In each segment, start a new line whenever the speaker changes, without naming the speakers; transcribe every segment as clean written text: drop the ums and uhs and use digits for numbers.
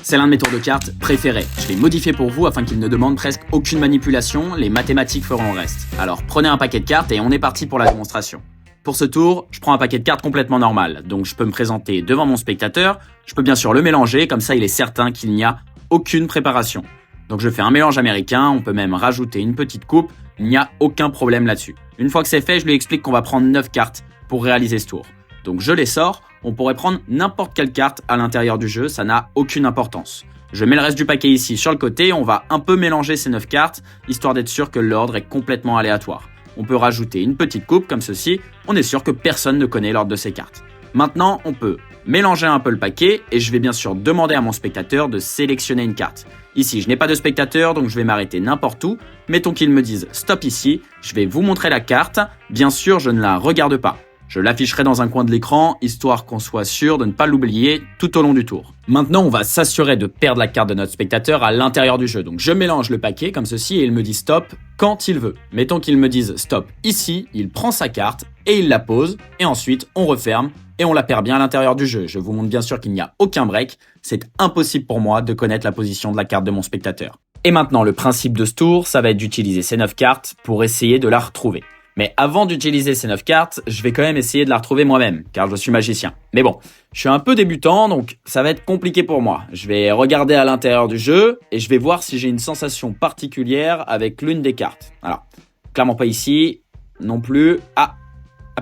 C'est l'un de mes tours de cartes préférés. Je l'ai modifié pour vous afin qu'il ne demande presque aucune manipulation, les mathématiques feront le reste. Alors prenez un paquet de cartes et on est parti pour la démonstration. Pour ce tour, je prends un paquet de cartes complètement normal, donc je peux me présenter devant mon spectateur, je peux bien sûr le mélanger, comme ça il est certain qu'il n'y a aucune préparation. Donc je fais un mélange américain, on peut même rajouter une petite coupe, il n'y a aucun problème là-dessus. Une fois que c'est fait, je lui explique qu'on va prendre 9 cartes pour réaliser ce tour. Donc je les sors, on pourrait prendre n'importe quelle carte à l'intérieur du jeu, ça n'a aucune importance. Je mets le reste du paquet ici sur le côté, on va un peu mélanger ces 9 cartes, histoire d'être sûr que l'ordre est complètement aléatoire. On peut rajouter une petite coupe comme ceci, on est sûr que personne ne connaît l'ordre de ces cartes. Maintenant, on peut mélanger un peu le paquet et je vais bien sûr demander à mon spectateur de sélectionner une carte. Ici, je n'ai pas de spectateur, donc je vais m'arrêter n'importe où. Mettons qu'ils me disent stop ici, je vais vous montrer la carte. Bien sûr, je ne la regarde pas. Je l'afficherai dans un coin de l'écran, histoire qu'on soit sûr de ne pas l'oublier tout au long du tour. Maintenant, on va s'assurer de perdre la carte de notre spectateur à l'intérieur du jeu. Donc je mélange le paquet comme ceci et il me dit stop quand il veut. Mettons qu'il me dise stop ici, il prend sa carte et il la pose. Et ensuite, on referme et on la perd bien à l'intérieur du jeu. Je vous montre bien sûr qu'il n'y a aucun break. C'est impossible pour moi de connaître la position de la carte de mon spectateur. Et maintenant, le principe de ce tour, ça va être d'utiliser ces 9 cartes pour essayer de la retrouver. Mais avant d'utiliser ces 9 cartes, je vais quand même essayer de la retrouver moi-même, car je suis magicien. Mais bon, je suis un peu débutant, donc ça va être compliqué pour moi. Je vais regarder à l'intérieur du jeu, et je vais voir si j'ai une sensation particulière avec l'une des cartes. Alors, clairement pas ici, non plus. Ah,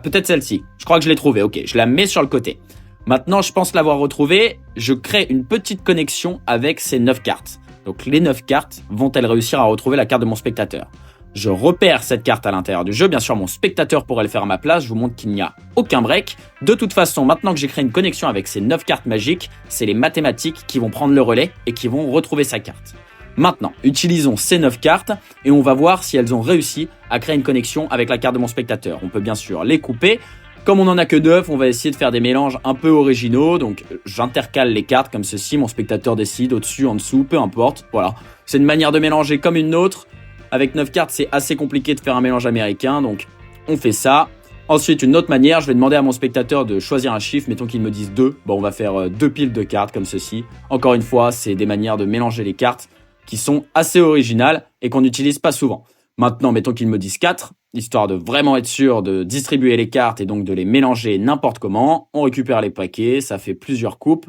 peut-être celle-ci. Je crois que je l'ai trouvée, ok, je la mets sur le côté. Maintenant, je pense l'avoir retrouvée, je crée une petite connexion avec ces 9 cartes. Donc les 9 cartes vont-elles réussir à retrouver la carte de mon spectateur ? Je repère cette carte à l'intérieur du jeu. Bien sûr, mon spectateur pourrait le faire à ma place. Je vous montre qu'il n'y a aucun break. De toute façon, maintenant que j'ai créé une connexion avec ces 9 cartes magiques, c'est les mathématiques qui vont prendre le relais et qui vont retrouver sa carte. Maintenant, utilisons ces 9 cartes et on va voir si elles ont réussi à créer une connexion avec la carte de mon spectateur. On peut bien sûr les couper. Comme on n'en a que 9, on va essayer de faire des mélanges un peu originaux. Donc, j'intercale les cartes comme ceci. Mon spectateur décide au-dessus, en dessous, peu importe. Voilà. C'est une manière de mélanger comme une autre. Avec 9 cartes, c'est assez compliqué de faire un mélange américain, donc on fait ça. Ensuite, une autre manière, je vais demander à mon spectateur de choisir un chiffre, mettons qu'il me dise 2. Bon, on va faire 2 piles de cartes comme ceci. Encore une fois, c'est des manières de mélanger les cartes qui sont assez originales et qu'on n'utilise pas souvent. Maintenant, mettons qu'il me dise 4, histoire de vraiment être sûr de distribuer les cartes et donc de les mélanger n'importe comment. On récupère les paquets, ça fait plusieurs coupes.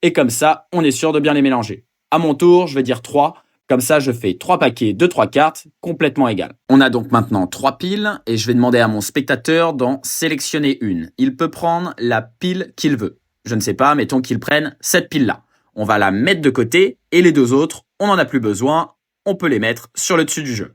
Et comme ça, on est sûr de bien les mélanger. À mon tour, je vais dire 3. Comme ça, je fais 3 paquets de 3 cartes complètement égales. On a donc maintenant 3 piles et je vais demander à mon spectateur d'en sélectionner une. Il peut prendre la pile qu'il veut. Je ne sais pas, mettons qu'il prenne cette pile-là. On va la mettre de côté et les 2 autres, on n'en a plus besoin. On peut les mettre sur le dessus du jeu.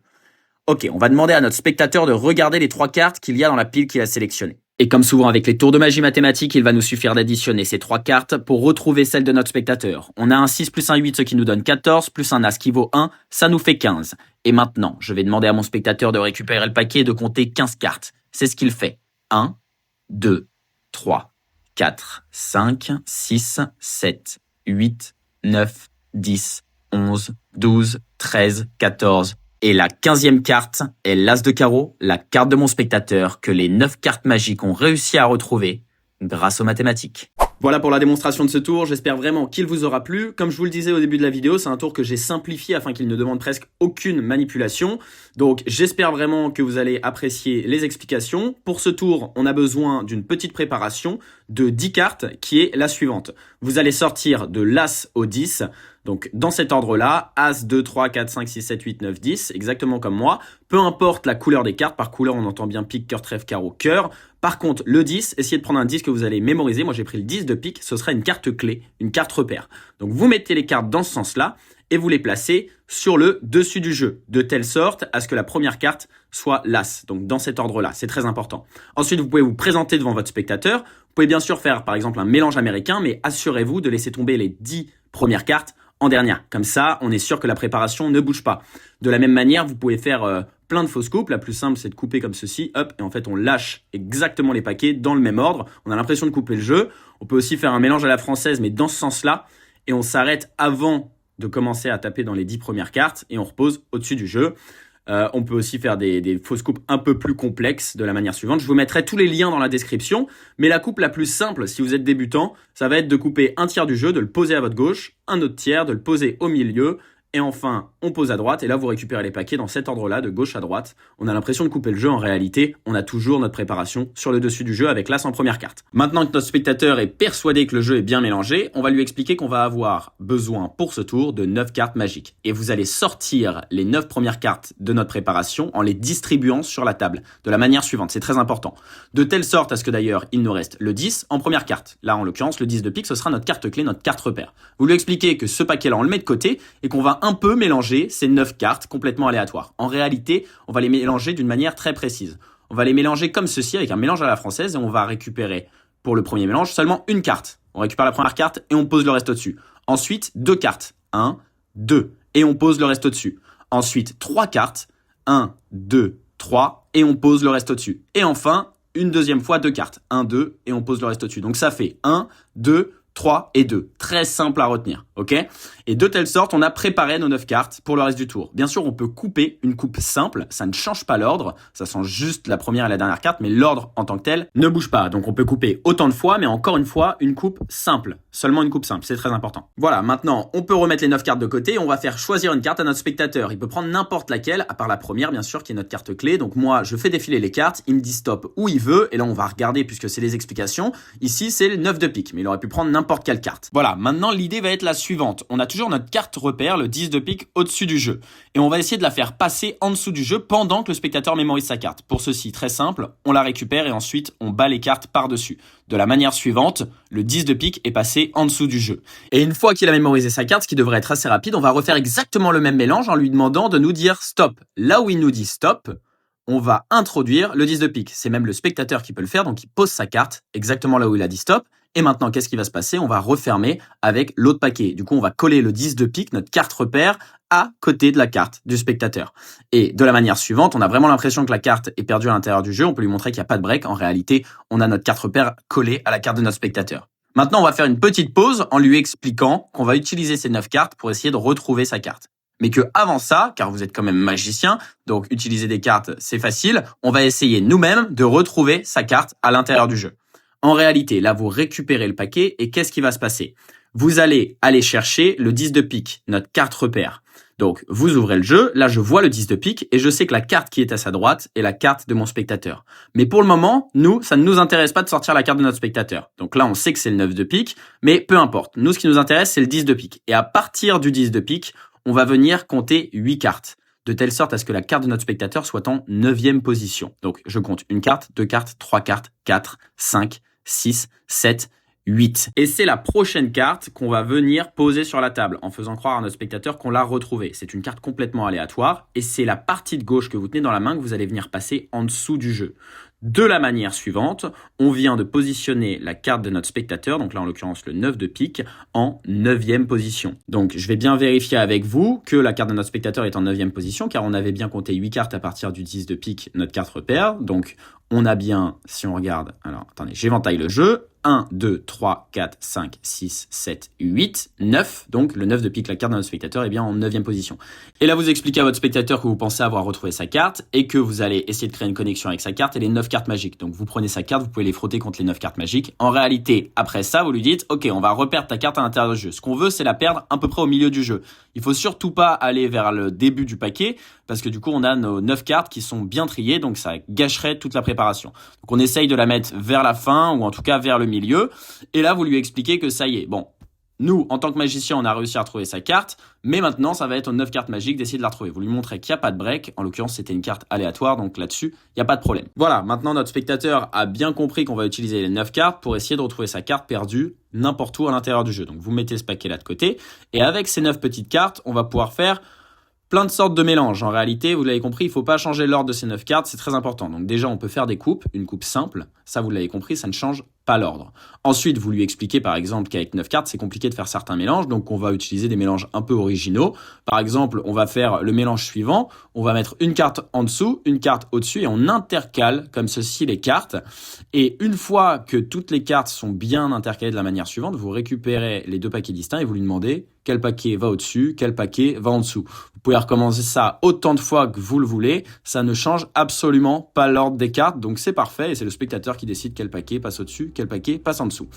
Ok, on va demander à notre spectateur de regarder les 3 cartes qu'il y a dans la pile qu'il a sélectionnée. Et comme souvent avec les tours de magie mathématique, il va nous suffire d'additionner ces 3 cartes pour retrouver celle de notre spectateur. On a un 6 plus un 8, ce qui nous donne 14, plus un As qui vaut 1, ça nous fait 15. Et maintenant, je vais demander à mon spectateur de récupérer le paquet et de compter 15 cartes. C'est ce qu'il fait. 1, 2, 3, 4, 5, 6, 7, 8, 9, 10, 11, 12, 13, 14... Et la 15e carte est l'As de carreau, la carte de mon spectateur que les 9 cartes magiques ont réussi à retrouver grâce aux mathématiques. Voilà pour la démonstration de ce tour, j'espère vraiment qu'il vous aura plu. Comme je vous le disais au début de la vidéo, c'est un tour que j'ai simplifié afin qu'il ne demande presque aucune manipulation. Donc j'espère vraiment que vous allez apprécier les explications. Pour ce tour, on a besoin d'une petite préparation de 10 cartes qui est la suivante. Vous allez sortir de l'As au 10. Donc dans cet ordre-là, As, 2, 3, 4, 5, 6, 7, 8, 9, 10, exactement comme moi. Peu importe la couleur des cartes, par couleur on entend bien pique, cœur, trèfle, carreau, cœur. Par contre, le 10, essayez de prendre un 10 que vous allez mémoriser. Moi j'ai pris le 10 de pique, ce sera une carte clé, une carte repère. Donc vous mettez les cartes dans ce sens-là et vous les placez sur le dessus du jeu, de telle sorte à ce que la première carte soit l'As. Donc dans cet ordre-là, c'est très important. Ensuite, vous pouvez vous présenter devant votre spectateur. Vous pouvez bien sûr faire par exemple un mélange américain, mais assurez-vous de laisser tomber les 10 premières cartes en dernière. Comme ça, on est sûr que la préparation ne bouge pas. De la même manière, vous pouvez faire plein de fausses coupes. La plus simple, c'est de couper comme ceci, hop, et en fait, on lâche exactement les paquets dans le même ordre. On a l'impression de couper le jeu. On peut aussi faire un mélange à la française, mais dans ce sens-là, et on s'arrête avant de commencer à taper dans les 10 premières cartes, et on repose au-dessus du jeu. On peut aussi faire des fausses coupes un peu plus complexes de la manière suivante. Je vous mettrai tous les liens dans la description, mais la coupe la plus simple si vous êtes débutant, ça va être de couper un tiers du jeu, de le poser à votre gauche, un autre tiers, de le poser au milieu, et enfin, on pose à droite, et là vous récupérez les paquets dans cet ordre-là, de gauche à droite. On a l'impression de couper le jeu, en réalité, on a toujours notre préparation sur le dessus du jeu avec l'as en première carte. Maintenant que notre spectateur est persuadé que le jeu est bien mélangé, on va lui expliquer qu'on va avoir besoin pour ce tour de 9 cartes magiques. Et vous allez sortir les 9 premières cartes de notre préparation en les distribuant sur la table, de la manière suivante, c'est très important. De telle sorte à ce que d'ailleurs, il nous reste le 10 en première carte. Là, en l'occurrence, le 10 de pique, ce sera notre carte clé, notre carte repère. Vous lui expliquez que ce paquet-là, on le met de côté, et qu'on va un peu mélanger ces 9 cartes complètement aléatoires. En réalité, on va les mélanger d'une manière très précise. On va les mélanger comme ceci, avec un mélange à la française, et on va récupérer, pour le premier mélange, seulement une carte. On récupère la première carte, et on pose le reste au-dessus. Ensuite, 2 cartes. 1, 2, et on pose le reste au-dessus. Ensuite, 3 cartes. 1, 2, 3, et on pose le reste au-dessus. Et enfin, une deuxième fois 2 cartes. 1, 2, et on pose le reste au-dessus. Donc ça fait 1, 2, 3 et 2. Très simple à retenir, ok? Et de telle sorte, on a préparé nos 9 cartes pour le reste du tour. Bien sûr, on peut couper une coupe simple, ça ne change pas l'ordre, ça change juste la première et la dernière carte, mais l'ordre en tant que tel ne bouge pas. Donc on peut couper autant de fois, mais encore une fois, une coupe simple. Seulement une coupe simple, c'est très important. Voilà, maintenant, on peut remettre les 9 cartes de côté, on va faire choisir une carte à notre spectateur. Il peut prendre n'importe laquelle, à part la première, bien sûr, qui est notre carte clé. Donc moi, je fais défiler les cartes, il me dit stop où il veut, et là on va regarder, puisque c'est les explications. Ici, c'est le 9 de pique, mais il aurait pu prendre n'importe quelle carte. Voilà, maintenant l'idée va être la suivante. On a toujours notre carte repère, le 10 de pique, au-dessus du jeu. Et on va essayer de la faire passer en dessous du jeu pendant que le spectateur mémorise sa carte. Pour ceci, très simple, on la récupère et ensuite on bat les cartes par-dessus. De la manière suivante, le 10 de pique est passé en dessous du jeu. Et une fois qu'il a mémorisé sa carte, ce qui devrait être assez rapide, on va refaire exactement le même mélange en lui demandant de nous dire stop. Là où il nous dit stop, on va introduire le 10 de pique. C'est même le spectateur qui peut le faire, donc il pose sa carte exactement là où il a dit stop. Et maintenant, qu'est-ce qui va se passer? On va refermer avec l'autre paquet. Du coup, on va coller le 10 de pique, notre carte repère, à côté de la carte du spectateur. Et de la manière suivante, on a vraiment l'impression que la carte est perdue à l'intérieur du jeu. On peut lui montrer qu'il n'y a pas de break. En réalité, on a notre carte repère collée à la carte de notre spectateur. Maintenant, on va faire une petite pause en lui expliquant qu'on va utiliser ces 9 cartes pour essayer de retrouver sa carte. Mais que avant ça, car vous êtes quand même magicien, donc utiliser des cartes, c'est facile, on va essayer nous-mêmes de retrouver sa carte à l'intérieur du jeu. En réalité, là, vous récupérez le paquet et qu'est-ce qui va se passer? Vous allez aller chercher le 10 de pique, notre carte repère. Donc, vous ouvrez le jeu, là, je vois le 10 de pique et je sais que la carte qui est à sa droite est la carte de mon spectateur. Mais pour le moment, nous, ça ne nous intéresse pas de sortir la carte de notre spectateur. Donc là, on sait que c'est le 9 de pique, mais peu importe. Nous, ce qui nous intéresse, c'est le 10 de pique. Et à partir du 10 de pique, on va venir compter 8 cartes, de telle sorte à ce que la carte de notre spectateur soit en 9e position. Donc, je compte une carte, 2 cartes, 3 cartes, 4, 5, 6, 7, 8. Et c'est la prochaine carte qu'on va venir poser sur la table en faisant croire à notre spectateur qu'on l'a retrouvée. C'est une carte complètement aléatoire et c'est la partie de gauche que vous tenez dans la main que vous allez venir passer en dessous du jeu. De la manière suivante, on vient de positionner la carte de notre spectateur, donc là en l'occurrence le 9 de pique, en 9e position. Donc je vais bien vérifier avec vous que la carte de notre spectateur est en 9e position, car on avait bien compté 8 cartes à partir du 10 de pique, notre carte repère. Donc on a bien, si on regarde, alors attendez, j'éventaille le jeu, 1, 2, 3, 4, 5, 6, 7, 8, 9. Donc le 9 de pique, la carte de notre spectateur, est bien en 9e position. Et là vous expliquez à votre spectateur que vous pensez avoir retrouvé sa carte et que vous allez essayer de créer une connexion avec sa carte et les 9 cartes magiques. Donc vous prenez sa carte, vous pouvez les frotter contre les 9 cartes magiques. En réalité, après ça, vous lui dites, ok, on va reperdre ta carte à l'intérieur du jeu. Ce qu'on veut, c'est la perdre à peu près au milieu du jeu. Il faut surtout pas aller vers le début du paquet, parce que du coup, on a nos 9 cartes qui sont bien triées, donc ça gâcherait toute la préparation. Donc on essaye de la mettre vers la fin, ou en tout cas vers le milieu. Et là, vous lui expliquez que ça y est, bon, nous, en tant que magicien, on a réussi à retrouver sa carte, mais maintenant, ça va être aux 9 cartes magiques d'essayer de la retrouver. Vous lui montrez qu'il n'y a pas de break. En l'occurrence, c'était une carte aléatoire, donc là-dessus, il n'y a pas de problème. Voilà, maintenant, notre spectateur a bien compris qu'on va utiliser les 9 cartes pour essayer de retrouver sa carte perdue n'importe où à l'intérieur du jeu. Donc, vous mettez ce paquet-là de côté, et avec ces 9 petites cartes, on va pouvoir faire plein de sortes de mélanges. En réalité, vous l'avez compris, il ne faut pas changer l'ordre de ces 9 cartes, c'est très important. Donc déjà, on peut faire des coupes, une coupe simple, ça vous l'avez compris, ça ne change pas l'ordre. Ensuite, vous lui expliquez par exemple qu'avec 9 cartes, c'est compliqué de faire certains mélanges, donc on va utiliser des mélanges un peu originaux. Par exemple, on va faire le mélange suivant, on va mettre une carte en dessous, une carte au-dessus, et on intercale comme ceci les cartes. Et une fois que toutes les cartes sont bien intercalées de la manière suivante, vous récupérez les deux paquets distincts et vous lui demandez quel paquet va au-dessus, quel paquet va en dessous. Vous pouvez recommencer ça autant de fois que vous le voulez, ça ne change absolument pas l'ordre des cartes, donc c'est parfait, et c'est le spectateur qui décide quel paquet passe au-dessus, quel paquet passe en dessous.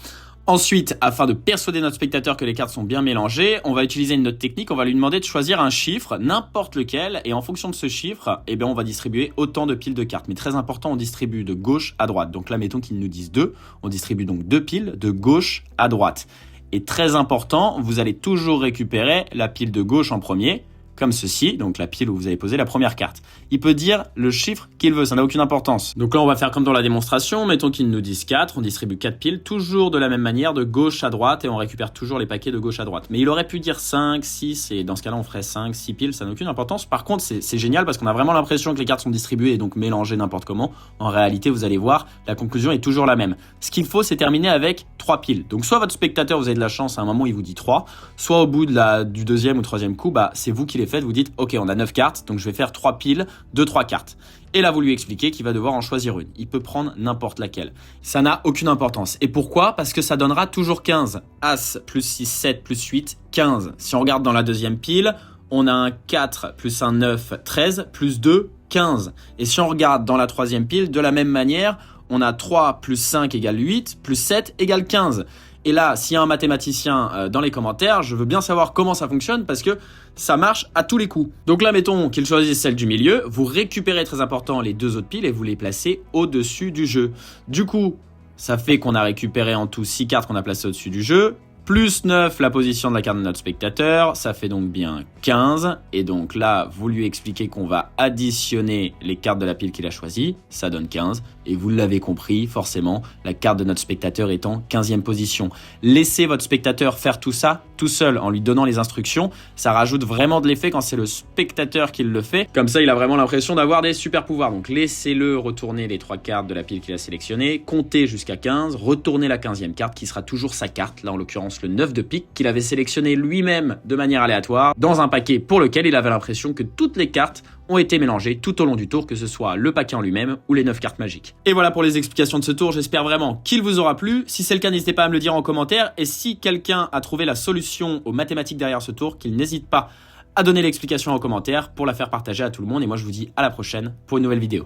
Ensuite, afin de persuader notre spectateur que les cartes sont bien mélangées, on va utiliser une autre technique, on va lui demander de choisir un chiffre, n'importe lequel, et en fonction de ce chiffre, on va distribuer autant de piles de cartes. Mais très important, on distribue de gauche à droite. Donc là, mettons qu'ils nous disent 2, on distribue donc 2 piles de gauche à droite. Et très important, vous allez toujours récupérer la pile de gauche en premier, comme ceci, donc la pile où vous avez posé la première carte. Il peut dire le chiffre qu'il veut, ça n'a aucune importance. Donc là, on va faire comme dans la démonstration, mettons qu'ils nous disent 4, on distribue 4 piles, toujours de la même manière, de gauche à droite, et on récupère toujours les paquets de gauche à droite. Mais il aurait pu dire 5, 6, et dans ce cas-là, on ferait 5, 6 piles, ça n'a aucune importance. Par contre, c'est génial parce qu'on a vraiment l'impression que les cartes sont distribuées et donc mélangées n'importe comment. En réalité, vous allez voir, la conclusion est toujours la même. Ce qu'il faut, c'est terminer avec 3 piles. Donc soit votre spectateur, vous avez de la chance, à un moment, il vous dit 3, soit au bout du deuxième ou troisième coup, c'est vous qui les faites, vous dites ok, on a 9 cartes, donc je vais faire 3 piles de 3 cartes. Et là, vous lui expliquez qu'il va devoir en choisir une. Il peut prendre n'importe laquelle. Ça n'a aucune importance. Et pourquoi ? Parce que ça donnera toujours 15. As plus 6, 7 plus 8, 15. Si on regarde dans la deuxième pile, on a un 4 plus un 9, 13 plus 2, 15. Et si on regarde dans la troisième pile, de la même manière, on a 3 plus 5 égale 8, plus 7 égale 15. Et là, s'il y a un mathématicien dans les commentaires, je veux bien savoir comment ça fonctionne parce que ça marche à tous les coups. Donc là, mettons qu'il choisisse celle du milieu, vous récupérez, très important, les deux autres piles et vous les placez au-dessus du jeu. Du coup, ça fait qu'on a récupéré en tout 6 cartes qu'on a placées au-dessus du jeu, plus 9 la position de la carte de notre spectateur, ça fait donc bien 15. Et donc là, vous lui expliquez qu'on va additionner les cartes de la pile qu'il a choisie, ça donne 15. Et vous l'avez compris, forcément, la carte de notre spectateur est en 15e position. Laissez votre spectateur faire tout ça tout seul en lui donnant les instructions. Ça rajoute vraiment de l'effet quand c'est le spectateur qui le fait. Comme ça, il a vraiment l'impression d'avoir des super pouvoirs. Donc laissez-le retourner les 3 cartes de la pile qu'il a sélectionnées, comptez jusqu'à 15, retournez la 15e carte qui sera toujours sa carte, là en l'occurrence le 9 de pique qu'il avait sélectionné lui-même de manière aléatoire dans un paquet pour lequel il avait l'impression que toutes les cartes ont été mélangées tout au long du tour, que ce soit le paquet en lui-même ou les 9 cartes magiques. Et voilà pour les explications de ce tour, j'espère vraiment qu'il vous aura plu. Si c'est le cas, n'hésitez pas à me le dire en commentaire. Et si quelqu'un a trouvé la solution aux mathématiques derrière ce tour, qu'il n'hésite pas à donner l'explication en commentaire pour la faire partager à tout le monde. Et moi, je vous dis à la prochaine pour une nouvelle vidéo.